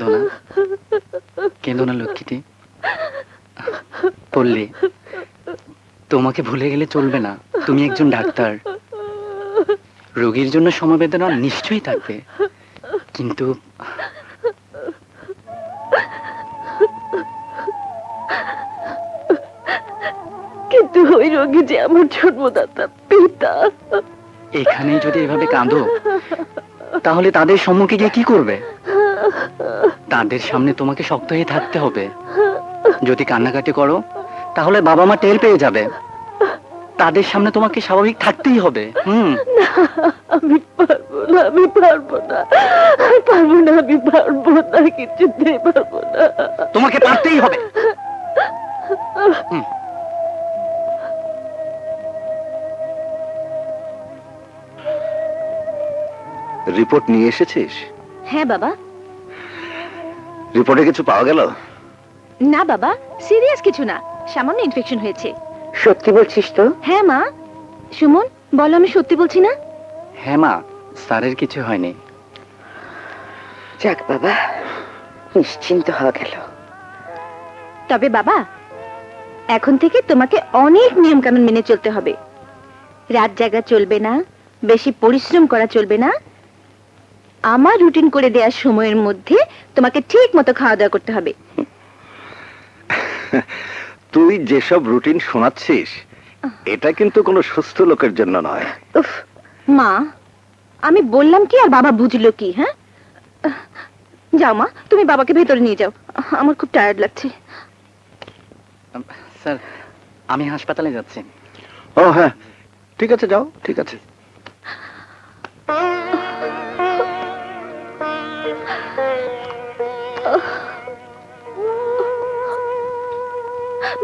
কেঁদো না, কেঁদো না লক্ষ্মীটি। পল্লী, তোমাকে ভুলে গেলে চলবে না। তুমি একজন ডাক্তার, রোগীর জন্য সমবেদনা নিশ্চয়ই থাকবে, কিন্তু কিন্তু ওই রোগী যে আমার জন্মদাতা পিতা। এখানে যদি এভাবে কাঁদো তাহলে তাদের সম্মুখে গিয়ে কি করবে? তাদের সামনে তোমাকে শক্ত হয়ে থাকতে হবে। যদি কান্নাকাটি করো তাহলে বাবা মা টের পেয়ে যাবে। তাদের সামনে তোমাকে স্বাভাবিক থাকতেই হবে। আমি পারবো না, আমি পারবো না, পারবো না, আমি পারবো না, কিছুতেই পারবো না। তোমাকে পারতেই হবে। রিপোর্ট নিয়ে এসেছিস? হ্যাঁ বাবা। রিপোর্টে কিছু পাওয়া গেল? না বাবা, সিরিয়াস কিছু না, সামান্য ইনফেকশন হয়েছে। সত্যি বলছিস তো? হ্যাঁ মা। সুমন, বলো আমি সত্যি বলছি না? হ্যাঁ মা, স্যারের কিছু হয়নি। যাক বাবা, নিশ্চিন্ত হওয়া গেল। তবে বাবা, এখন থেকে তোমাকে অনেক নিয়ম কানুন মেনে চলতে হবে। রাত জাগা চলবে না, বেশি পরিশ্রম করা চলবে না। আমার রুটিন করে দেওয়ার সময়ের মধ্যে তোমাকে ঠিক মতো খাওয়া দাওয়া করতে হবে। তুই যেসব রুটিন শোনাচ্ছিস এটা কিন্তু কোনো সুস্থ লোকের জন্য নয়। উফ মা, আমি বললাম কি আর বাবা বুঝলো কি? হ্যাঁ, যাও মা, তুমি বাবাকে ভেতরে নিয়ে যাও, আমার খুব টায়ার্ড লাগছে। স্যার, আমি হাসপাতালে যাচ্ছি। ও হ্যাঁ, ঠিক আছে, যাও, ঠিক আছে।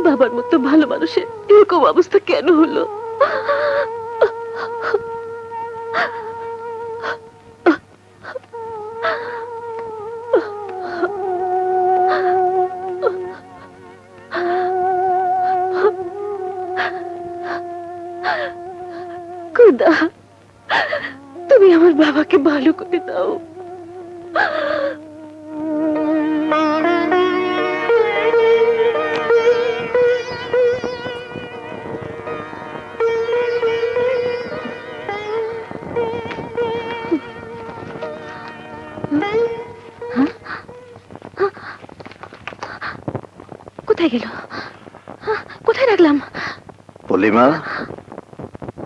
বাবার মতো ভালো মানুষের এরকম অবস্থা কেন হলো? খোদা, তুমি আমার বাবাকে ভালো করে দাও। কোথায় গেল? কোথায় রাখলাম? পলিমা,